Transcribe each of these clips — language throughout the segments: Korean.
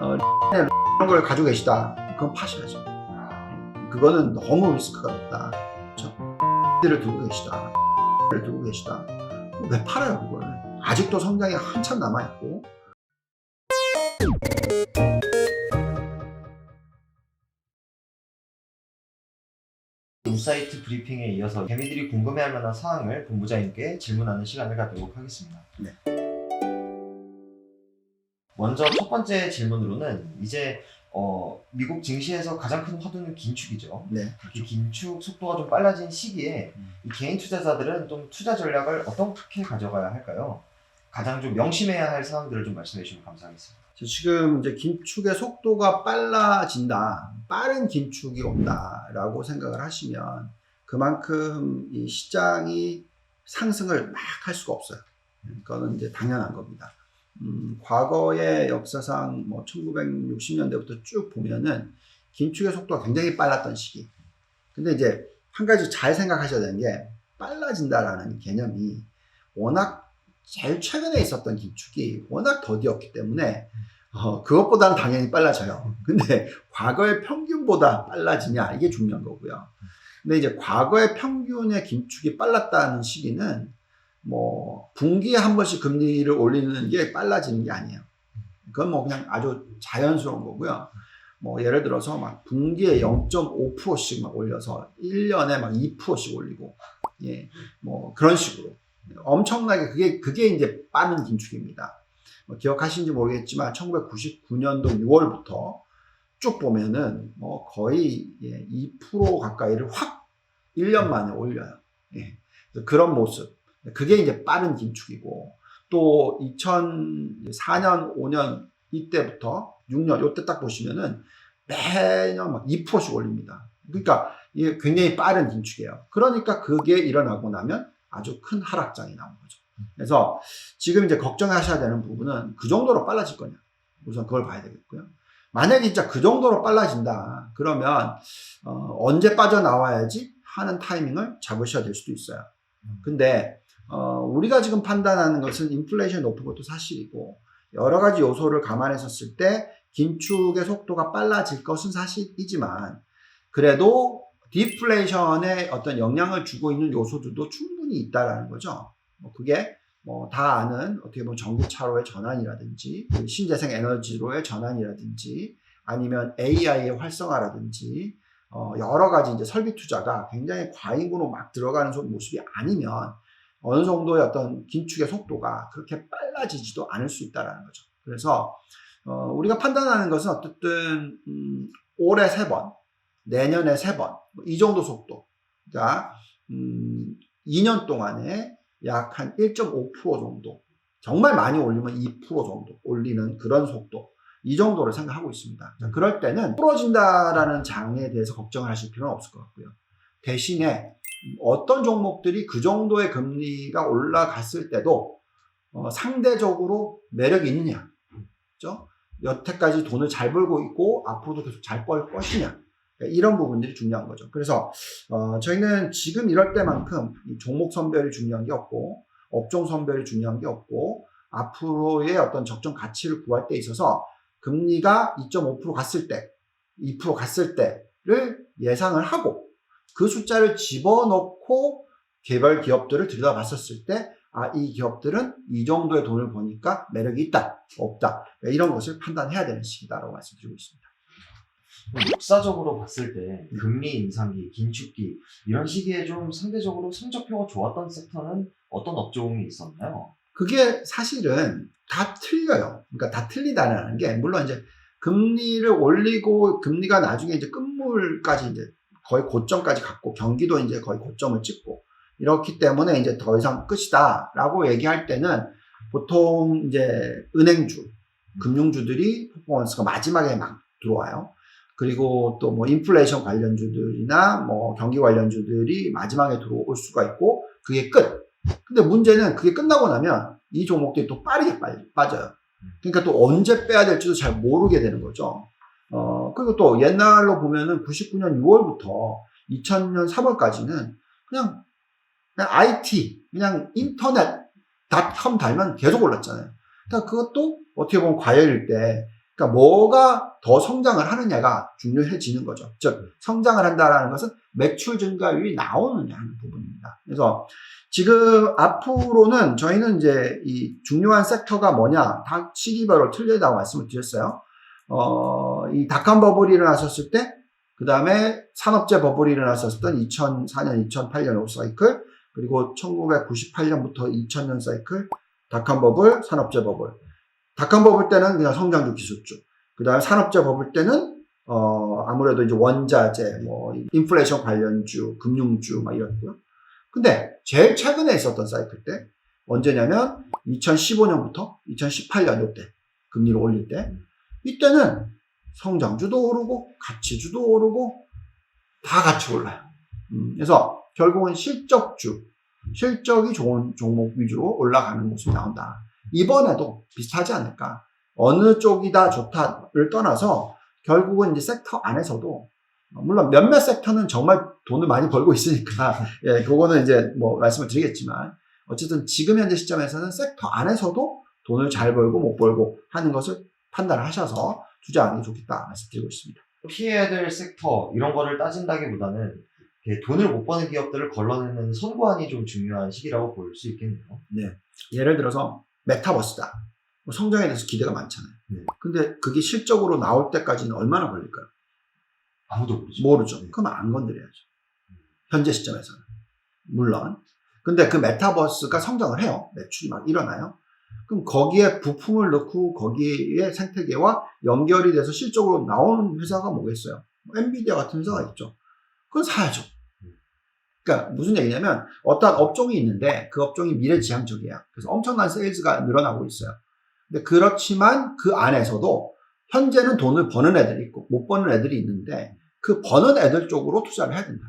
이런 걸 가지고 계시다. 그건 파셔야죠. 그거는 너무 리스크가 높다. 그렇죠? 를 두고 계시다. 를 두고 계시다. 왜 팔아요, 그걸? 아직도 성장이 한참 남아있고. 인사이트 브리핑에 이어서 개미들이 궁금해할 만한 사항을 본부장님께 질문하는 시간을 갖도록 하겠습니다. 네. 먼저 첫 번째 질문으로는 이제 미국 증시에서 가장 큰 화두는 긴축이죠. 네. 이 긴축 속도가 좀 빨라진 시기에 이 개인 투자자들은 좀 투자 전략을 어떻게 가져가야 할까요? 가장 좀 명심해야 할 사항들을 좀 말씀해 주시면 감사하겠습니다. 지금 이제 긴축의 속도가 빨라진다, 빠른 긴축이 온다라고 생각을 하시면 그만큼 이 시장이 상승을 막 할 수가 없어요. 그거는 이제 당연한 겁니다. 과거의 역사상 뭐 1960년대부터 쭉 보면은 긴축의 속도가 굉장히 빨랐던 시기. 근데 이제 한 가지 잘 생각하셔야 되는 게 빨라진다라는 개념이 워낙 제일 최근에 있었던 긴축이 워낙 더디었기 때문에 그것보다는 당연히 빨라져요. 근데 과거의 평균보다 빨라지냐 이게 중요한 거고요. 근데 이제 과거의 평균의 긴축이 빨랐다는 시기는 뭐 분기에 한 번씩 금리를 올리는 게 빨라지는 게 아니에요. 그건 뭐 그냥 아주 자연스러운 거고요. 뭐 예를 들어서 막 분기에 0.5%씩 막 올려서 1년에 막 2%씩 올리고 예, 뭐 그런 식으로 엄청나게 그게 이제 빠른 긴축입니다. 뭐 기억하시는지 모르겠지만 1999년도 6월부터 쭉 보면은 뭐 거의 2% 가까이를 확 1년 만에 올려요. 예, 그런 모습. 그게 이제 빠른 긴축이고 또 2004년, 5년 이때부터 6년 이때 딱 보시면은 매년 막 2%씩 올립니다. 그러니까 이게 굉장히 빠른 긴축이에요. 그러니까 그게 일어나고 나면 아주 큰 하락장이 나온 거죠. 그래서 지금 이제 걱정하셔야 되는 부분은 그 정도로 빨라질 거냐. 우선 그걸 봐야 되겠고요. 만약에 진짜 그 정도로 빨라진다. 그러면 언제 빠져나와야지 하는 타이밍을 잡으셔야 될 수도 있어요. 근데 우리가 지금 판단하는 것은 인플레이션이 높은 것도 사실이고 여러 가지 요소를 감안했었을 때 긴축의 속도가 빨라질 것은 사실이지만 그래도 디플레이션에 어떤 영향을 주고 있는 요소들도 충분히 있다라는 거죠. 그게 뭐 다 아는 어떻게 보면 전기차로의 전환이라든지 신재생 에너지로의 전환이라든지 아니면 AI의 활성화라든지 여러 가지 이제 설비 투자가 굉장히 과잉으로 막 들어가는 모습이 아니면 어느 정도의 어떤 긴축의 속도가 그렇게 빨라지지도 않을 수 있다는 거죠. 그래서 우리가 판단하는 것은 어쨌든 올해 3번, 내년에 3번 이 정도 속도. 그러니까 2년 동안에 약 한 1.5% 정도, 정말 많이 올리면 2% 정도 올리는 그런 속도. 이 정도를 생각하고 있습니다. 그럴 때는 풀어진다라는 장에 대해서 걱정을 하실 필요는 없을 것 같고요. 대신에 어떤 종목들이 그 정도의 금리가 올라갔을 때도 상대적으로 매력이 있느냐, 그렇죠? 여태까지 돈을 잘 벌고 있고 앞으로도 계속 잘 벌 것이냐, 이런 부분들이 중요한 거죠. 그래서 저희는 지금 이럴 때만큼 종목 선별이 중요한 게 없고 업종 선별이 중요한 게 없고 앞으로의 어떤 적정 가치를 구할 때 있어서 금리가 2.5% 갔을 때, 2% 갔을 때를 예상을 하고 그 숫자를 집어넣고 개별 기업들을 들여다봤었을 때 이 기업들은 이 정도의 돈을 버니까 매력이 있다, 없다, 이런 것을 판단해야 되는 시기다라고 말씀드리고 있습니다. 역사적으로 봤을 때 금리 인상기, 긴축기 이런 시기에 좀 상대적으로 성적표가 좋았던 섹터는 어떤 업종이 있었나요? 그게 사실은 다 틀려요. 그러니까 다 틀리다라는 게 물론 이제 금리를 올리고 금리가 나중에 이제 끝물까지 이제 거의 고점까지 갔고 경기도 이제 거의 고점을 찍고 이렇기 때문에 이제 더 이상 끝이다라고 얘기할 때는 보통 이제 은행주, 금융주들이 퍼포먼스가 마지막에 막 들어와요. 그리고 또 뭐 인플레이션 관련주들이나 뭐 경기 관련주들이 마지막에 들어올 수가 있고 그게 끝. 근데 문제는 그게 끝나고 나면 이 종목들이 또 빠르게 빠져요. 그러니까 또 언제 빼야 될지도 잘 모르게 되는 거죠. 그리고 또 옛날로 보면은 99년 6월부터 2000년 3월까지는 그냥 IT, 그냥 인터넷 닷컴 달면 계속 올랐잖아요. 그러니까 그것도 어떻게 보면 과열일 때 그러니까 뭐가 더 성장을 하느냐가 중요해지는 거죠. 즉 성장을 한다라는 것은 매출 증가율이 나오느냐 하는 부분입니다. 그래서 지금 앞으로는 저희는 이제 이 중요한 섹터가 뭐냐 다 시기별로 틀리다고 말씀을 드렸어요. 이 닷컴 버블이 일어났었을 때, 그 다음에 산업재 버블이 일어났었던 2004년, 2008년 요 사이클, 그리고 1998년부터 2000년 사이클, 닷컴 버블, 산업재 버블. 닷컴 버블 때는 그냥 성장주 기술주. 그 다음에 산업재 버블 때는, 아무래도 이제 원자재, 뭐, 인플레이션 관련주, 금융주, 막 이랬고요. 근데 제일 최근에 있었던 사이클 때, 언제냐면 2015년부터 2018년 요때, 금리를 올릴 때, 이때는 성장주도 오르고, 가치주도 오르고, 다 같이 올라요. 그래서 결국은 실적이 좋은 종목 위주로 올라가는 모습이 나온다. 이번에도 비슷하지 않을까. 어느 쪽이 다 좋다를 떠나서 결국은 이제 섹터 안에서도, 물론 몇몇 섹터는 정말 돈을 많이 벌고 있으니까, 예, 그거는 이제 뭐 말씀을 드리겠지만, 어쨌든 지금 현재 시점에서는 섹터 안에서도 돈을 잘 벌고 못 벌고 하는 것을 판단을 하셔서 투자하는 게 좋겠다 말씀드리고 있습니다. 피해야 될 섹터 이런 거를 따진다기보다는 돈을 못 버는 기업들을 걸러내는 선구안이 좀 중요한 시기라고 볼 수 있겠네요. 네. 예를 들어서 메타버스다. 성장에 대해서 기대가 많잖아요. 네. 근데 그게 실적으로 나올 때까지는 얼마나 걸릴까요? 아무도 모르죠. 모르죠. 네. 그럼 안 건드려야죠. 현재 시점에서는. 물론. 근데 그 메타버스가 성장을 해요. 매출이 막 일어나요. 그럼 거기에 부품을 넣고 거기에 생태계와 연결이 돼서 실적으로 나오는 회사가 뭐겠어요? 엔비디아 같은 회사가 있죠. 그건 사야죠. 그러니까 무슨 얘기냐면 어떤 업종이 있는데 그 업종이 미래지향적이야. 그래서 엄청난 세일즈가 늘어나고 있어요. 근데 그렇지만 그 안에서도 현재는 돈을 버는 애들이 있고 못 버는 애들이 있는데 그 버는 애들 쪽으로 투자를 해야 된다.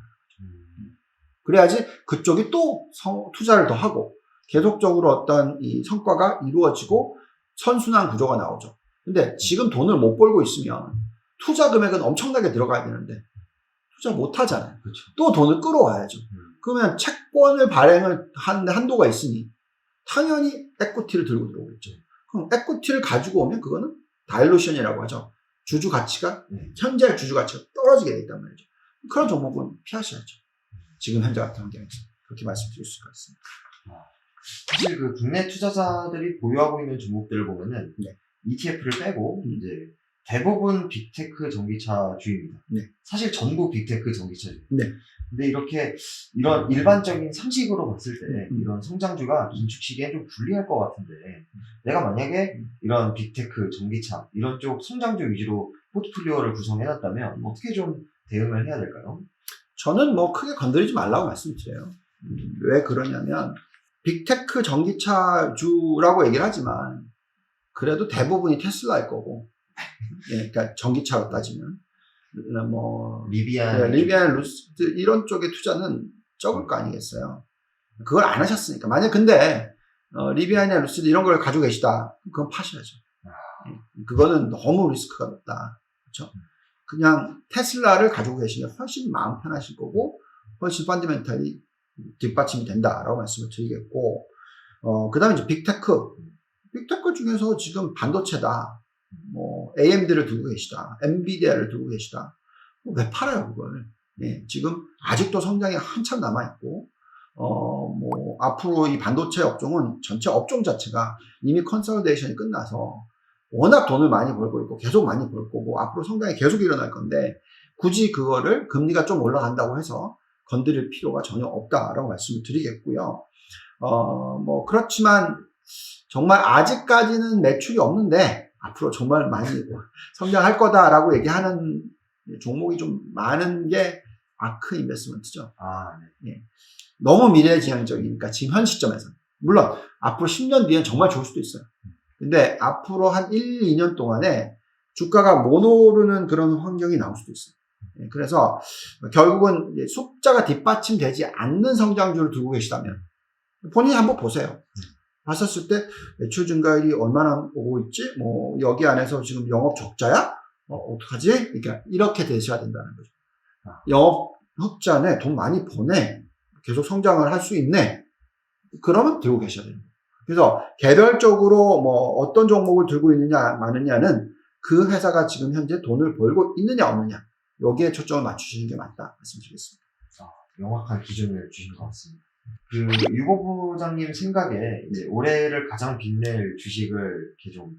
그래야지 그쪽이 또 투자를 더 하고 계속적으로 어떤 이 성과가 이루어지고 선순환 구조가 나오죠. 근데 지금 돈을 못 벌고 있으면 투자 금액은 엄청나게 들어가야 되는데 투자 못 하잖아요. 그렇죠. 또 돈을 끌어와야죠. 그러면 채권을 발행을 하는데 한도가 있으니 당연히 에코티를 들고 들어오겠죠. 그럼 에코티를 가지고 오면 그거는 다일루션이라고 하죠. 주주 가치가 현재 주주 가치가 떨어지게 돼 있단 말이죠. 그런 종목은 피하셔야죠. 지금 현재 같은 환경에서 그렇게 말씀드릴 수 있을 것 같습니다. 사실 그 국내 투자자들이 보유하고 있는 종목들을 보면은 네. ETF를 빼고 이제 대부분 빅테크 전기차주입니다. 네. 사실 전부 빅테크 전기차주입니다. 네. 근데 이런 일반적인 상식으로 봤을 때 이런 성장주가 긴축 시기엔 좀 불리할 것 같은데 내가 만약에 이런 빅테크 전기차 이런 쪽 성장주 위주로 포트폴리오를 구성해놨다면 어떻게 좀 대응을 해야 될까요? 저는 뭐 크게 건드리지 말라고 말씀드려요. 왜 그러냐면 빅테크 전기차주라고 얘기를 하지만 그래도 대부분이 테슬라일 거고, 예, 그러니까 전기차로 따지면 뭐 리비안, 루시드 이런 쪽의 투자는 적을 거 아니겠어요. 그걸 안 하셨으니까. 만약 근데 리비안이나 루시드 이런 걸 가지고 계시다, 그건 파셔야죠. 그거는 너무 리스크가 높다. 그렇죠? 그냥 테슬라를 가지고 계시면 훨씬 마음 편하실 거고 훨씬 펀디멘탈이 뒷받침이 된다라고 말씀을 드리겠고, 그 다음에 이제 빅테크 중에서 지금 반도체다, 뭐 AMD를 두고 계시다, 엔비디아를 두고 계시다, 왜 팔아요 그걸? 예, 지금 아직도 성장이 한참 남아있고, 뭐 앞으로 이 반도체 업종은 전체 업종 자체가 이미 컨설데이션이 끝나서 워낙 돈을 많이 벌고 있고 계속 많이 벌 거고 앞으로 성장이 계속 일어날 건데 굳이 그거를 금리가 좀 올라간다고 해서 건드릴 필요가 전혀 없다라고 말씀을 드리겠고요. 뭐 그렇지만 정말 아직까지는 매출이 없는데 앞으로 정말 많이 성장할 거다라고 얘기하는 종목이 좀 많은 게 아크 인베스트먼트죠. 네. 예. 너무 미래지향적이니까 지금 현 시점에서는. 물론 앞으로 10년 뒤엔 정말 좋을 수도 있어요. 근데 앞으로 한 1, 2년 동안에 주가가 못 오르는 그런 환경이 나올 수도 있어요. 그래서 결국은 숫자가 뒷받침되지 않는 성장주를 두고 계시다면 본인이 한번 보세요. 봤었을 때 매출 증가율이 얼마나 오고 있지? 뭐 여기 안에서 지금 영업 적자야? 어떡하지? 그러니까 이렇게 되셔야 된다는 거죠. 영업 흑자네, 돈 많이 버네, 계속 성장을 할 수 있네. 그러면 들고 계셔야 됩니다. 그래서 개별적으로 뭐 어떤 종목을 들고 있느냐 마느냐는 그 회사가 지금 현재 돈을 벌고 있느냐 없느냐 여기에 초점을 맞추시는 게 맞다 말씀드리겠습니다. 명확한 기준을 주신 것 같습니다. 유고 부장님 생각에 이제 올해를 가장 빛낼 주식을 이렇게 좀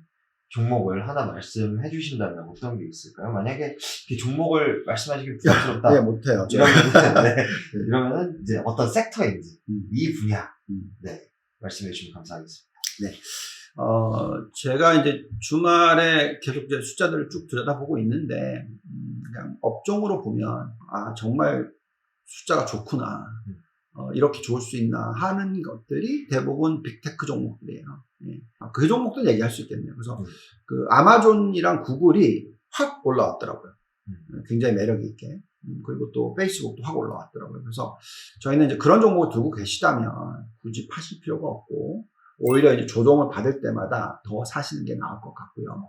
종목을 하나 말씀해 주신다면 어떤 게 있을까요? 만약에 이렇게 종목을 말씀하시기 부담스럽다. 네, 못해요. 이러면은 이제 어떤 섹터인지 이 분야 네 말씀해 주시면 감사하겠습니다. 제가 이제 주말에 계속 이제 숫자들을 쭉 들여다보고 있는데, 그냥 업종으로 보면, 정말 숫자가 좋구나. 이렇게 좋을 수 있나 하는 것들이 대부분 빅테크 종목들이에요. 예. 그 종목도 얘기할 수 있겠네요. 그래서 그 아마존이랑 구글이 확 올라왔더라고요. 굉장히 매력 있게. 그리고 또 페이스북도 확 올라왔더라고요. 그래서 저희는 이제 그런 종목을 들고 계시다면 굳이 파실 필요가 없고, 오히려 이제 조정을 받을 때마다 더 사시는 게 나을 것 같고요.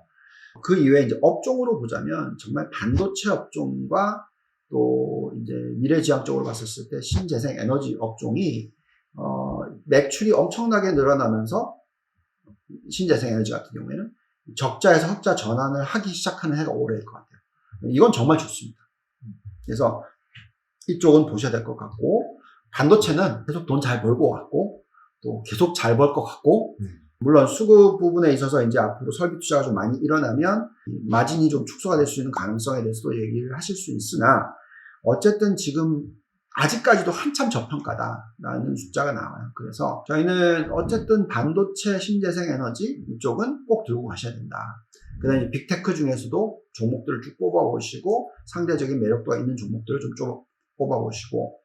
그 이외에 이제 업종으로 보자면 정말 반도체 업종과 또 이제 미래지향적으로 봤었을 때 신재생 에너지 업종이 매출이 엄청나게 늘어나면서 신재생 에너지 같은 경우에는 적자에서 흑자 전환을 하기 시작하는 해가 올해일 것 같아요. 이건 정말 좋습니다. 그래서 이쪽은 보셔야 될 것 같고, 반도체는 계속 돈 잘 벌고 왔고 또 계속 잘 벌 것 같고, 물론 수급 부분에 있어서 이제 앞으로 설비 투자가 좀 많이 일어나면 마진이 좀 축소가 될 수 있는 가능성에 대해서도 얘기를 하실 수 있으나, 어쨌든 지금 아직까지도 한참 저평가다라는 숫자가 나와요. 그래서 저희는 어쨌든 반도체, 신재생 에너지 이쪽은 꼭 들고 가셔야 된다. 그 다음에 빅테크 중에서도 종목들을 쭉 뽑아보시고, 상대적인 매력도가 있는 종목들을 좀 뽑아보시고,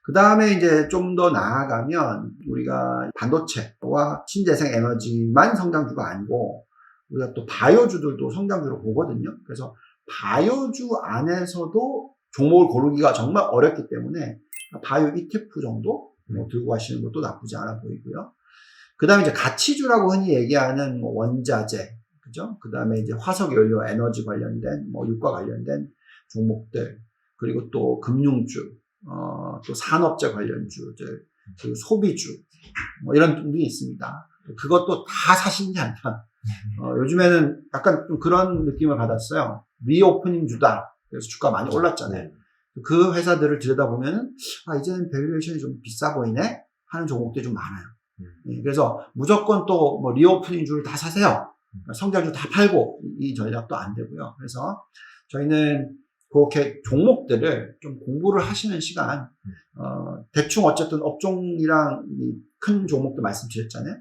그 다음에 이제 좀 더 나아가면 우리가 반도체와 신재생 에너지만 성장주가 아니고 우리가 또 바이오주들도 성장주로 보거든요. 그래서 바이오주 안에서도 종목을 고르기가 정말 어렵기 때문에 바이오 ETF 정도 들고 가시는 것도 나쁘지 않아 보이고요. 그 다음에 이제 가치주라고 흔히 얘기하는 뭐 원자재, 그죠? 그 다음에 이제 화석연료 에너지 관련된 유가 관련된 종목들, 그리고 또 금융주, 또 산업재 관련주들, 그리고 소비주, 이런 분들이 있습니다. 그것도 다 사시는 게 아니라, 요즘에는 약간 좀 그런 느낌을 받았어요. 리오프닝 주다. 그래서 주가 많이 올랐잖아요. 그 회사들을 들여다보면은, 이제는 밸류에이션이 좀 비싸 보이네? 하는 종목들이 좀 많아요. 그래서 무조건 또 리오프닝 주를 다 사세요. 성장주 다 팔고, 이 전략도 안 되고요. 그래서 저희는 그렇게 종목들을 좀 공부를 하시는 시간, 대충 어쨌든 업종이랑 큰 종목도 말씀드렸잖아요.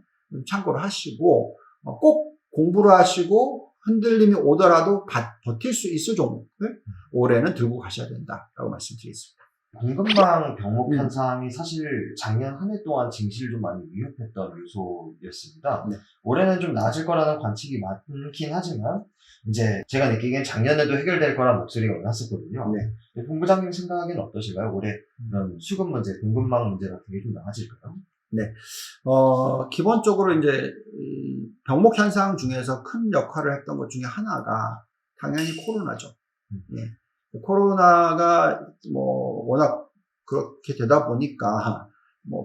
참고를 하시고, 꼭 공부를 하시고 흔들림이 오더라도 버틸 수 있을 종목을 올해는 들고 가셔야 된다라고 말씀드리겠습니다. 공급망 병목 현상이 사실 작년 한 해 동안 증시를 좀 많이 위협했던 요소였습니다. 네. 올해는 좀 나아질 거라는 관측이 많긴 하지만 이제 제가 느끼기엔 작년에도 해결될 거란 목소리가 올랐었거든요. 네. 본부장님 생각에는 어떠실까요? 올해 이런 수급 문제, 공급망 문제 같은 게 좀 나아질까요? 네. 기본적으로 이제 병목 현상 중에서 큰 역할을 했던 것 중에 하나가 당연히 코로나죠. 예. 코로나가 워낙 그렇게 되다 보니까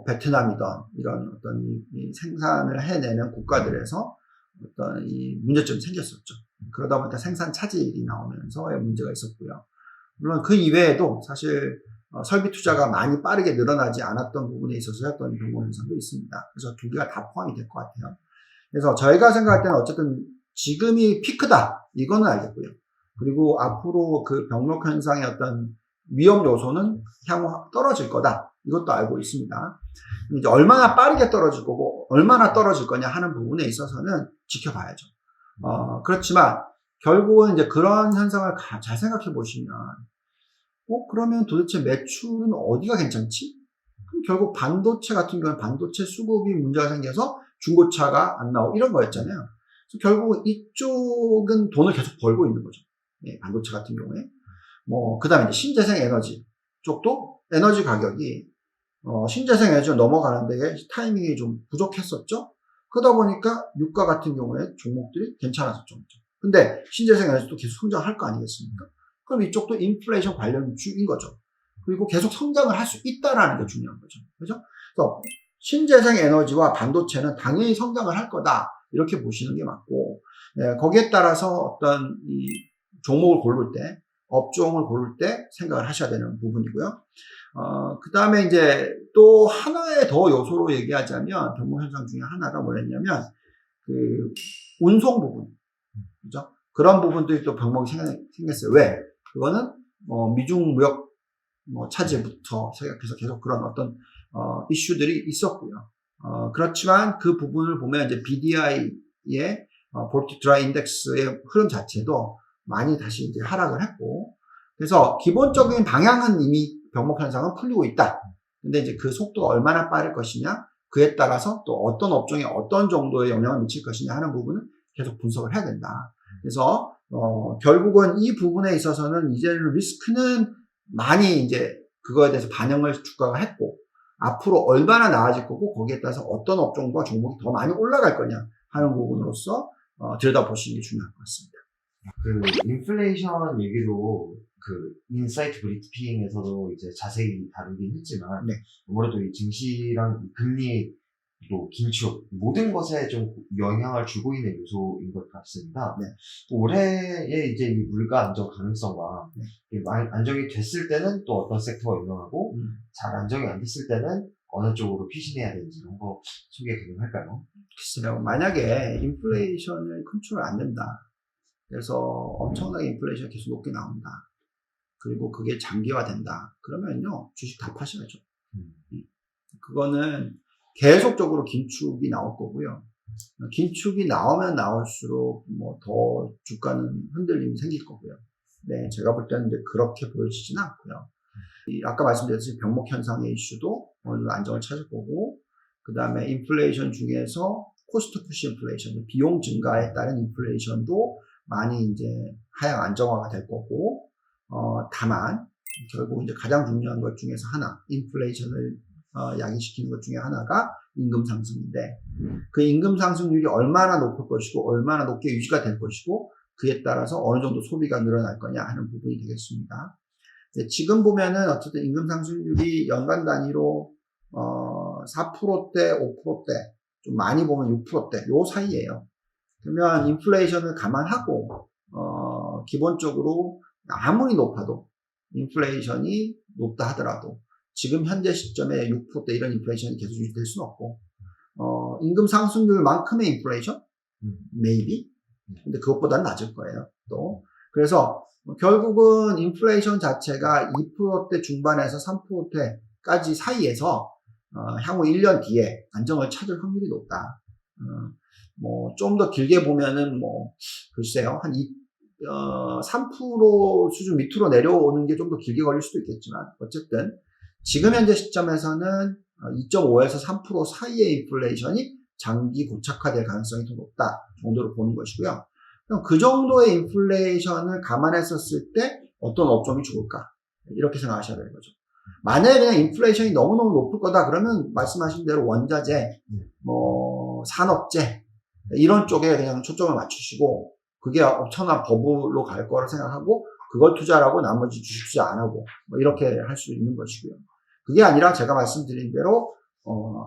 베트남이든 이런 어떤 이 생산을 해내는 국가들에서 어떤 이 문제점이 생겼었죠. 그러다 보니까 생산 차질이 나오면서의 문제가 있었고요. 물론 그 이외에도 사실 설비 투자가 많이 빠르게 늘어나지 않았던 부분에 있어서 어떤 병목 현상도 있습니다. 그래서 두 개가 다 포함이 될 것 같아요. 그래서 저희가 생각할 때는 어쨌든 지금이 피크다, 이거는 알겠고요. 그리고 앞으로 그 병목 현상의 어떤 위험 요소는 향후 떨어질 거다, 이것도 알고 있습니다. 이제 얼마나 빠르게 떨어질 거고 얼마나 떨어질 거냐 하는 부분에 있어서는 지켜봐야죠. 그렇지만 결국은 이제 그런 현상을 잘 생각해 보시면, 그러면 도대체 매출은 어디가 괜찮지? 그럼 결국 반도체 같은 경우는 반도체 수급이 문제가 생겨서 중고차가 안 나오고 이런 거였잖아요. 그래서 결국은 이쪽은 돈을 계속 벌고 있는 거죠. 예, 반도체 같은 경우에. 그 다음에 이제 신재생 에너지 쪽도 에너지 가격이, 신재생 에너지로 넘어가는 데 타이밍이 좀 부족했었죠. 그러다 보니까 유가 같은 경우에 종목들이 괜찮았었죠. 근데 신재생 에너지도 계속 성장할 거 아니겠습니까? 그럼 이쪽도 인플레이션 관련주인 거죠. 그리고 계속 성장을 할 수 있다라는 게 중요한 거죠. 그죠? 그래서 신재생 에너지와 반도체는 당연히 성장을 할 거다, 이렇게 보시는 게 맞고, 예, 거기에 따라서 어떤 이 종목을 고를 때, 업종을 고를 때 생각을 하셔야 되는 부분이고요. 그 다음에 이제 또 하나의 더 요소로 얘기하자면, 병목 현상 중에 하나가 뭐였냐면, 그, 운송 부분. 그죠? 그런 부분들이 또 병목이 생겼어요. 왜? 그거는, 미중 무역, 차질부터 시작해서 계속 그런 어떤, 이슈들이 있었고요. 그렇지만 그 부분을 보면 이제 BDI의, 볼틱 드라이 인덱스의 흐름 자체도 많이 다시 이제 하락을 했고, 그래서 기본적인 방향은 이미 병목 현상은 풀리고 있다. 근데 이제 그 속도가 얼마나 빠를 것이냐, 그에 따라서 또 어떤 업종에 어떤 정도의 영향을 미칠 것이냐 하는 부분은 계속 분석을 해야 된다. 그래서 결국은 이 부분에 있어서는 이제는 리스크는 많이 이제 그거에 대해서 반영을 주가가 했고, 앞으로 얼마나 나아질 거고 거기에 따라서 어떤 업종과 종목이 더 많이 올라갈 거냐 하는 부분으로서 들여다보시는 게 중요할 것 같습니다. 그 인플레이션 얘기도 그 인사이트 브리핑에서도 이제 자세히 다루긴 했지만 네. 아무래도 이 증시랑 금리 또 긴축 모든 것에 좀 영향을 주고 있는 요소인 것 같습니다. 네. 올해의 이제 이 물가 안정 가능성과 네. 안정이 됐을 때는 또 어떤 섹터가 유명하고 잘 안정이 안 됐을 때는 어느 쪽으로 피신해야 되는지 이런 거 소개 가능할까요? 글쎄요. 만약에 인플레이션을 컨트롤 안 된다. 그래서 엄청나게 인플레이션이 계속 높게 나온다. 그리고 그게 장기화된다. 그러면요. 주식 다 파셔야죠. 그거는 계속적으로 긴축이 나올 거고요. 긴축이 나오면 나올수록 더 주가는 흔들림이 생길 거고요. 네, 제가 볼 때는 이제 그렇게 보여지지는 않고요. 아까 말씀드렸듯이 병목 현상의 이슈도 어느 정도 안정을 찾을 거고, 그 다음에 인플레이션 중에서 코스트 푸시 인플레이션, 비용 증가에 따른 인플레이션도 많이 이제 하향 안정화가 될 거고, 다만 결국 이제 가장 중요한 것 중에서 하나, 인플레이션을 야기시키는 것 중에 하나가 임금 상승인데, 그 임금 상승률이 얼마나 높을 것이고 얼마나 높게 유지가 될 것이고 그에 따라서 어느 정도 소비가 늘어날 거냐 하는 부분이 되겠습니다. 지금 보면은 어쨌든 임금 상승률이 연간 단위로 4%대, 5%대, 좀 많이 보면 6%대 요 사이에요. 그러면 인플레이션을 감안하고 기본적으로 아무리 높아도 인플레이션이 높다 하더라도 지금 현재 시점에 6%대 이런 인플레이션이 계속 유지될 수는 없고, 임금 상승률만큼의 인플레이션? maybe? 근데 그것보다는 낮을 거예요, 또. 그래서, 결국은 인플레이션 자체가 2%대 중반에서 3%대까지 사이에서, 향후 1년 뒤에 안정을 찾을 확률이 높다. 좀 더 길게 보면은, 글쎄요, 한 3% 수준 밑으로 내려오는 게 좀 더 길게 걸릴 수도 있겠지만, 어쨌든, 지금 현재 시점에서는 2.5에서 3% 사이의 인플레이션이 장기 고착화될 가능성이 더 높다 정도로 보는 것이고요. 그럼 그 정도의 인플레이션을 감안했었을 때 어떤 업종이 좋을까? 이렇게 생각하셔야 되는 거죠. 만약에 그냥 인플레이션이 너무너무 높을 거다 그러면 말씀하신 대로 원자재, 산업재 이런 쪽에 그냥 초점을 맞추시고 그게 엄청난 버블로 갈 거라 생각하고 그걸 투자하고 나머지 주식 투자 안 하고 이렇게 할 수 있는 것이고요. 그게 아니라 제가 말씀드린 대로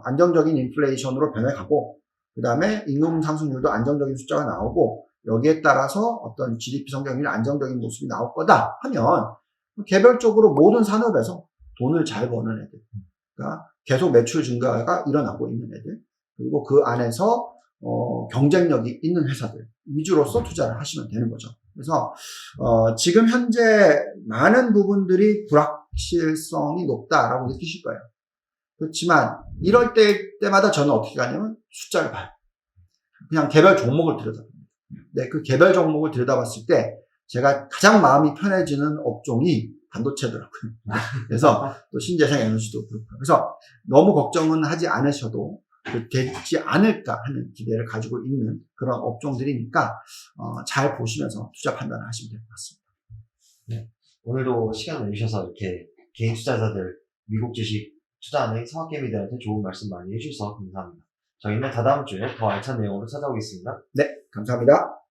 안정적인 인플레이션으로 변해가고 그 다음에 임금 상승률도 안정적인 숫자가 나오고 여기에 따라서 어떤 GDP 성장률이 안정적인 모습이 나올 거다 하면 개별적으로 모든 산업에서 돈을 잘 버는 애들, 그러니까 계속 매출 증가가 일어나고 있는 애들, 그리고 그 안에서 경쟁력이 있는 회사들 위주로서 투자를 하시면 되는 거죠. 그래서 지금 현재 많은 부분들이 불확실성이 높다라고 느끼실 거예요. 그렇지만 이럴 때마다 저는 어떻게 가냐면 숫자를 봐요. 그냥 개별 종목을 들여다봅니다. 네, 그 개별 종목을 들여다봤을 때 제가 가장 마음이 편해지는 업종이 반도체더라고요. 그래서 또 신재생 에너지도 그렇고. 그래서 너무 걱정은 하지 않으셔도 되지 않을까 하는 기대를 가지고 있는 그런 업종들이니까 잘 보시면서 투자 판단을 하시면 될 것 같습니다. 네, 오늘도 시간 내주셔서 이렇게 개인 투자자들 미국 주식 투자하는 성악개미들한테 좋은 말씀 많이 해주셔서 감사합니다. 저희는 다다음 주에 더 알찬 내용으로 찾아오겠습니다. 네, 감사합니다.